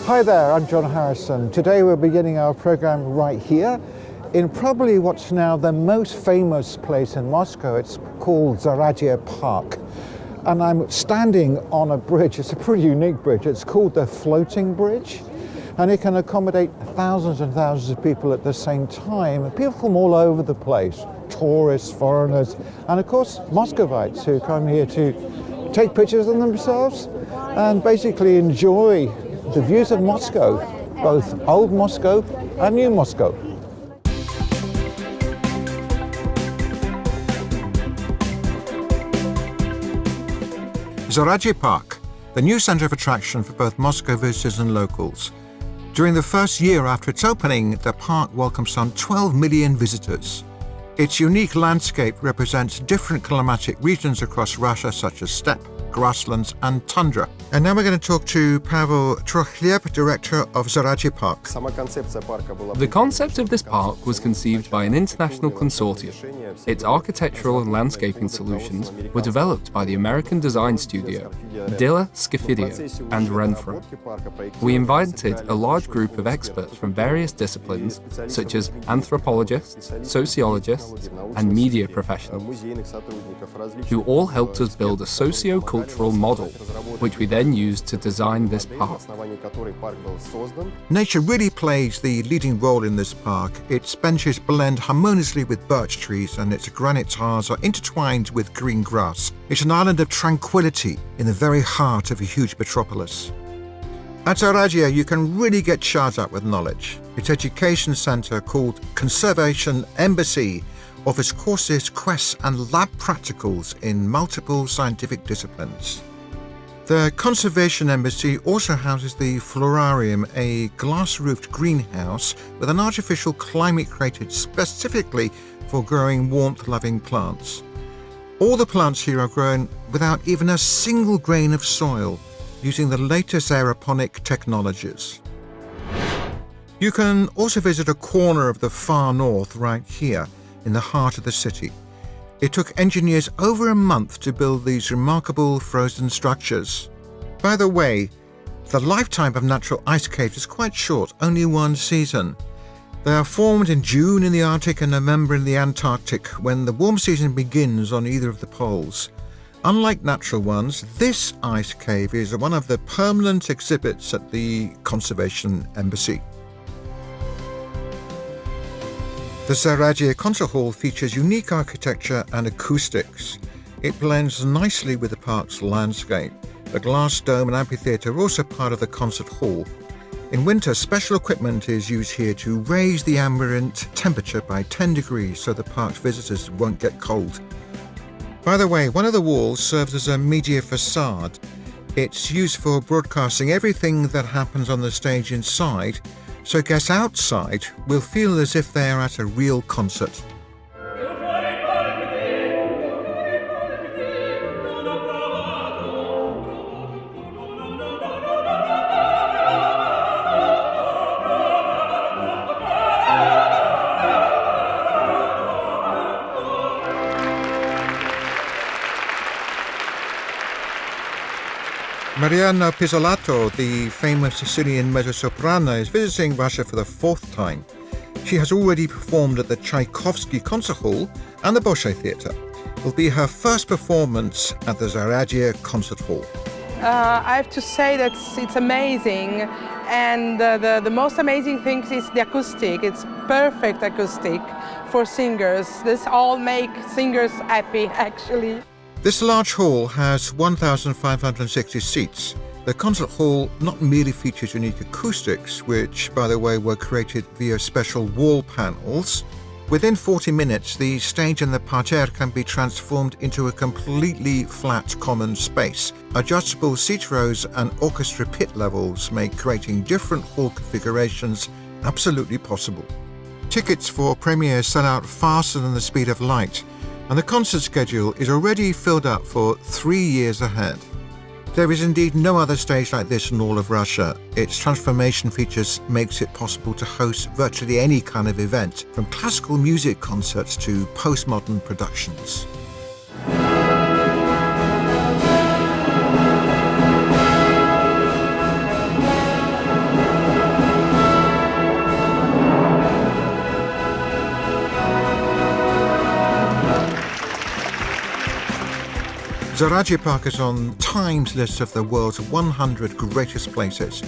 Hi there, I'm John Harrison. Today we're beginning our program right here in probably what's now the most famous place in Moscow. It's called Zaradye Park. And I'm standing on a bridge. It's a pretty unique bridge. It's called the Floating Bridge. And it can accommodate thousands and thousands of people at the same time. People from all over the place, tourists, foreigners, and of course Muscovites who come here to take pictures of themselves and basically enjoy the views of Moscow, both old Moscow and new Moscow. Zaradye Park, the new centre of attraction for both Moscow visitors and locals. During the first year after its opening, the park welcomed some 12 million visitors. Its unique landscape represents different climatic regions across Russia, such as steppe, grasslands and tundra. And now we're going to talk to Pavel Trokhleb, director of Zaradye Park. The concept of this park was conceived by an international consortium. Its architectural and landscaping solutions were developed by the American design studio Dilla Scafidio and Renfro. We invited a large group of experts from various disciplines, such as anthropologists, sociologists, and media professionals, who all helped us build a socio-cultural model, which we then used to design this park. Nature really plays the leading role in this park. Its benches blend harmoniously with birch trees and its granite tiles are intertwined with green grass. It's an island of tranquility in the very heart of a huge metropolis. At Zaradye, you can really get charged up with knowledge. Its education centre, called Conservation Embassy, offers courses, quests and lab practicals in multiple scientific disciplines. The Conservation Embassy also houses the Florarium, a glass-roofed greenhouse with an artificial climate created specifically for growing warmth-loving plants. All the plants here are grown without even a single grain of soil, using the latest aeroponic technologies. You can also visit a corner of the far north right here in the heart of the city. It took engineers over a month to build these remarkable frozen structures. By the way, the lifetime of natural ice caves is quite short, only one season. They are formed in June in the Arctic and November in the Antarctic, when the warm season begins on either of the poles. Unlike natural ones, this ice cave is one of the permanent exhibits at the Conservation Embassy. The Zaradye Concert Hall features unique architecture and acoustics. It blends nicely with the park's landscape. The glass dome and amphitheatre are also part of the concert hall. In winter, special equipment is used here to raise the ambient temperature by 10 degrees so the park's visitors won't get cold. By the way, one of the walls serves as a media facade. It's used for broadcasting everything that happens on the stage inside, so guests outside will feel as if they are at a real concert. Marianna Pizzolato, the famous Sicilian mezzo-soprano, is visiting Russia for the fourth time. She has already performed at the Tchaikovsky Concert Hall and the Bolshoi Theatre. It will be her first performance at the Zaradye Concert Hall. I have to say that it's amazing, and the most amazing thing is the acoustic. It's perfect acoustic for singers. This all make singers happy, actually. This large hall has 1,560 seats. The concert hall not merely features unique acoustics, which, by the way, were created via special wall panels. Within 40 minutes, the stage and the parterre can be transformed into a completely flat common space. Adjustable seat rows and orchestra pit levels make creating different hall configurations absolutely possible. Tickets for premieres sell out faster than the speed of light, and the concert schedule is already filled up for 3 years ahead. There is indeed no other stage like this in all of Russia. Its transformation features makes it possible to host virtually any kind of event, from classical music concerts to postmodern productions. Zaradia Park is on Time's list of the world's 100 greatest places.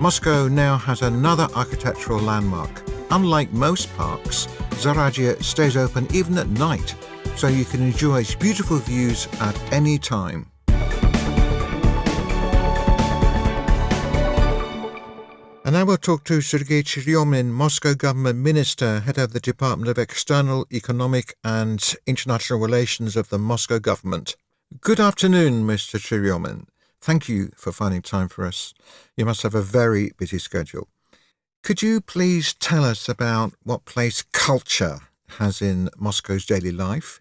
Moscow now has another architectural landmark. Unlike most parks, Zaradia stays open even at night, so you can enjoy its beautiful views at any time. And now we'll talk to Sergei Cheryomin, Moscow government minister, head of the Department of External, Economic and International Relations of the Moscow government. Good afternoon, Mr. Cheryomin. Thank you for finding time for us. You must have a very busy schedule. Could you please tell us about what place culture has in Moscow's daily life?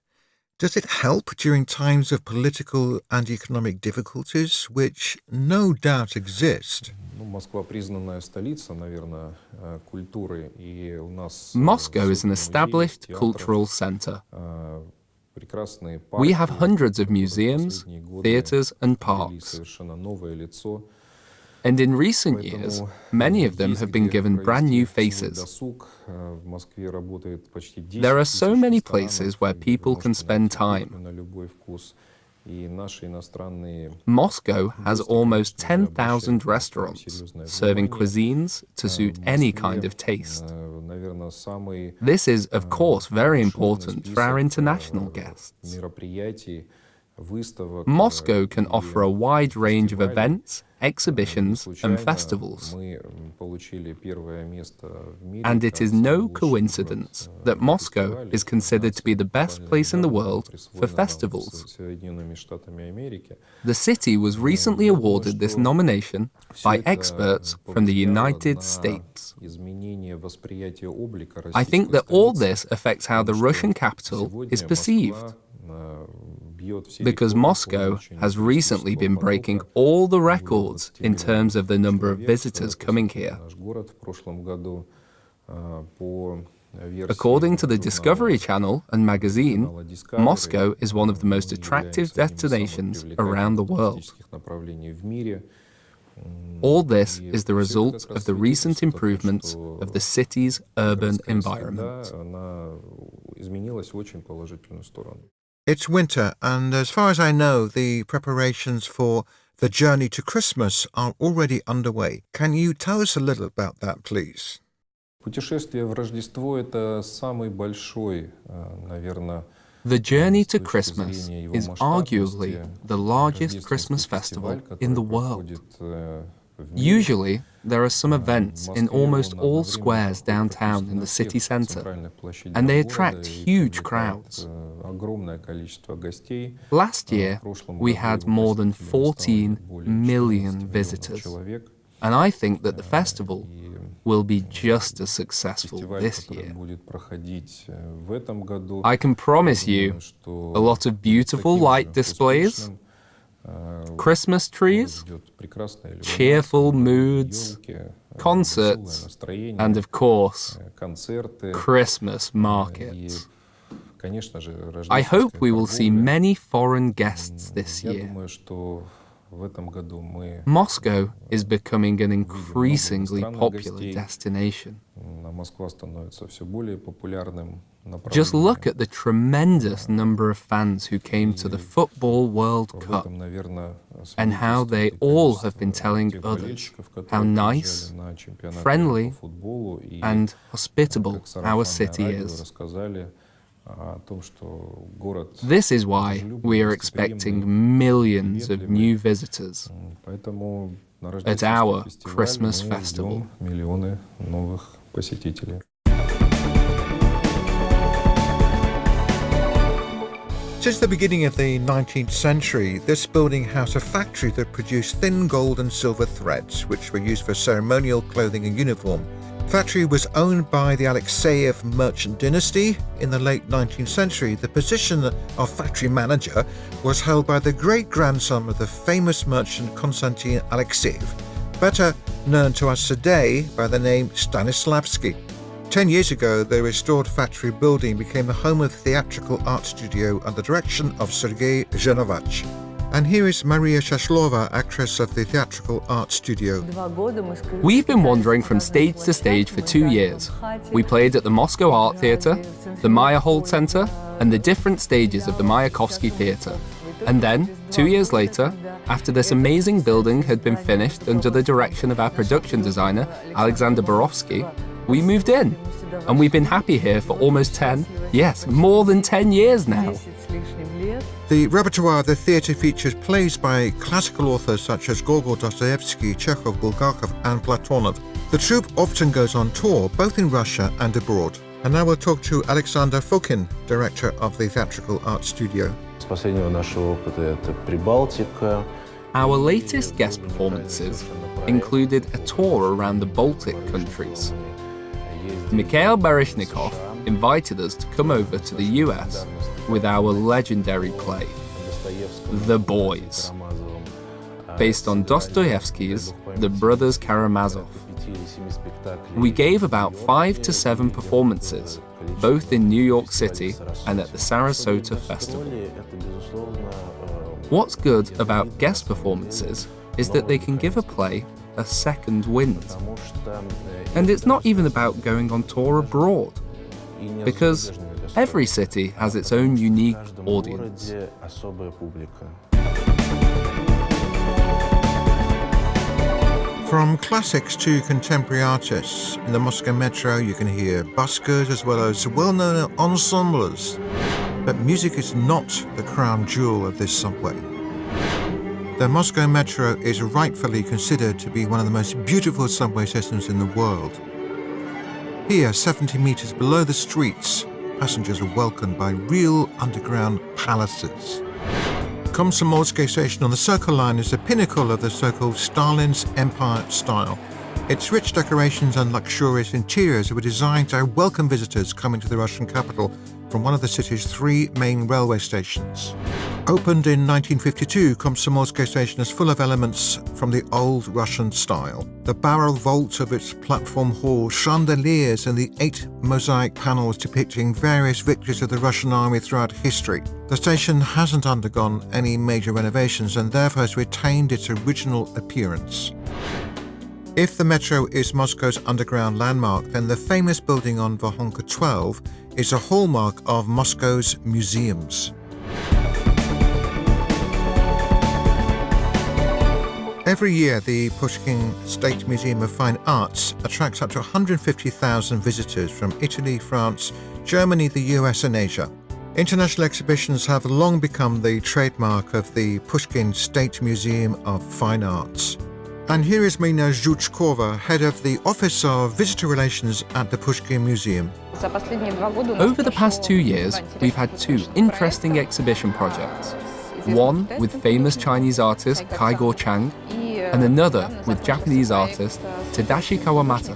Does it help during times of political and economic difficulties, which no doubt exist? Moscow is an established cultural center. We have hundreds of museums, theaters, and parks. And in recent years, many of them have been given brand new faces. There are so many places where people can spend time. Moscow has almost 10,000 restaurants, serving cuisines to suit any kind of taste. This is, of course, very important for our international guests. Moscow can offer a wide range of events, exhibitions, and festivals. And it is no coincidence that Moscow is considered to be the best place in the world for festivals. The city was recently awarded this nomination by experts from the United States. I think that all this affects how the Russian capital is perceived, because Moscow has recently been breaking all the records in terms of the number of visitors coming here. According to the Discovery Channel and magazine, Moscow is one of the most attractive destinations around the world. All this is the result of the recent improvements of the city's urban environment. It's winter, and as far as I know, the preparations for the journey to Christmas are already underway. Can you tell us a little about that, please? The Journey to Christmas is arguably the largest Christmas festival in the world. Usually, there are some events in almost all squares downtown in the city center, and they attract huge crowds. Last year, we had more than 14 million visitors, and I think that the festival will be just as successful this year. I can promise you a lot of beautiful light displays, Christmas trees, cheerful moods, concerts, and of course, Christmas markets. I hope we will see many foreign guests this year. Moscow is becoming an increasingly popular destination. Just look at the tremendous number of fans who came to the Football World Cup and how they all have been telling others how nice, friendly, and hospitable our city is. This is why we are expecting millions of new visitors at our Christmas festival. Since the beginning of the 19th century, this building housed a factory that produced thin gold and silver threads, which were used for ceremonial clothing and uniform. The factory was owned by the Alexeyev merchant dynasty. In the late 19th century, the position of factory manager was held by the great-grandson of the famous merchant Konstantin Alexeyev, better known to us today by the name Stanislavski. 10 years ago, the restored factory building became the home of the theatrical art studio under the direction of Sergei Zhenovach. And here is Maria Shashlova, actress of the theatrical art studio. We've been wandering from stage to stage for 2 years. We played at the Moscow Art Theatre, the Meyerhold Center, and the different stages of the Mayakovsky Theatre. And then, 2 years later, after this amazing building had been finished under the direction of our production designer, Alexander Borowski, we moved in. And we've been happy here for almost 10, yes, more than 10 years now. The repertoire of the theatre features plays by classical authors such as Gogol, Dostoevsky, Chekhov, Bulgakov and Platonov. The troupe often goes on tour, both in Russia and abroad. And now we'll talk to Alexander Fokin, director of the Theatrical Art Studio. Our latest guest performances included a tour around the Baltic countries. Mikhail Baryshnikov invited us to come over to the US with our legendary play, The Boys, based on Dostoevsky's The Brothers Karamazov. We gave about 5 to 7 performances, both in New York City and at the Sarasota Festival. What's good about guest performances is that they can give a play a second wind. And it's not even about going on tour abroad, because every city has its own unique audience. From classics to contemporary artists, in the Moscow Metro you can hear buskers as well as well-known ensembles. But music is not the crown jewel of this subway. The Moscow Metro is rightfully considered to be one of the most beautiful subway systems in the world. Here, 70 meters below the streets, passengers are welcomed by real underground palaces. Komsomolsky Station on the Circle Line is the pinnacle of the so-called Stalin's Empire style. Its rich decorations and luxurious interiors were designed to welcome visitors coming to the Russian capital from one of the city's 3 main railway stations. Opened in 1952, Komsomolsky Station is full of elements from the old Russian style. The barrel vault of its platform hall, chandeliers and the 8 mosaic panels depicting various victories of the Russian army throughout history. The station hasn't undergone any major renovations and therefore has retained its original appearance. If the metro is Moscow's underground landmark, then the famous building on Volhonka 12 is a hallmark of Moscow's museums. Every year, the Pushkin State Museum of Fine Arts attracts up to 150,000 visitors from Italy, France, Germany, the US and Asia. International exhibitions have long become the trademark of the Pushkin State Museum of Fine Arts. And here is Mina Zhuchkova, head of the Office of Visitor Relations at the Pushkin Museum. Over the past 2 years, we've had 2 interesting exhibition projects. One with famous Chinese artist Kaigor Chang, and another with Japanese artist Tadashi Kawamata.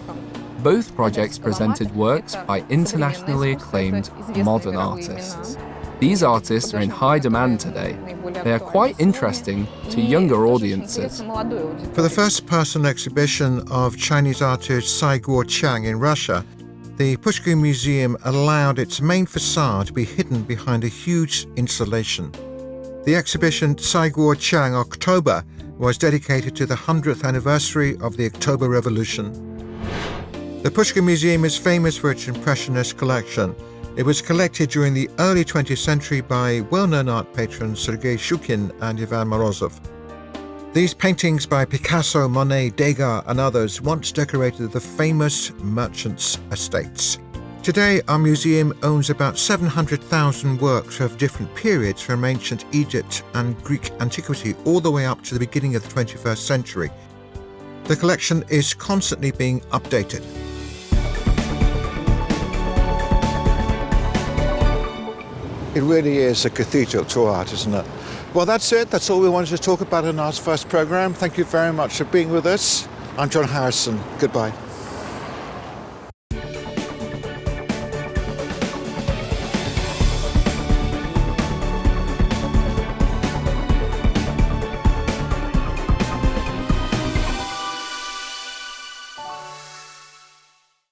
Both projects presented works by internationally acclaimed modern artists. These artists are in high demand today. They are quite interesting to younger audiences. For the first personal exhibition of Chinese artist Kaigor Chang in Russia, the Pushkin Museum allowed its main facade to be hidden behind a huge installation. The exhibition Kaigor Chang October was dedicated to the 100th anniversary of the October Revolution. The Pushkin Museum is famous for its Impressionist collection. It was collected during the early 20th century by well-known art patrons Sergei Shukin and Ivan Morozov. These paintings by Picasso, Monet, Degas and others once decorated the famous merchants' estates. Today, our museum owns about 700,000 works of different periods from ancient Egypt and Greek antiquity all the way up to the beginning of the 21st century. The collection is constantly being updated. It really is a cathedral to art, isn't it? Well, that's it. That's all we wanted to talk about in our first program. Thank you very much for being with us. I'm John Harrison. Goodbye.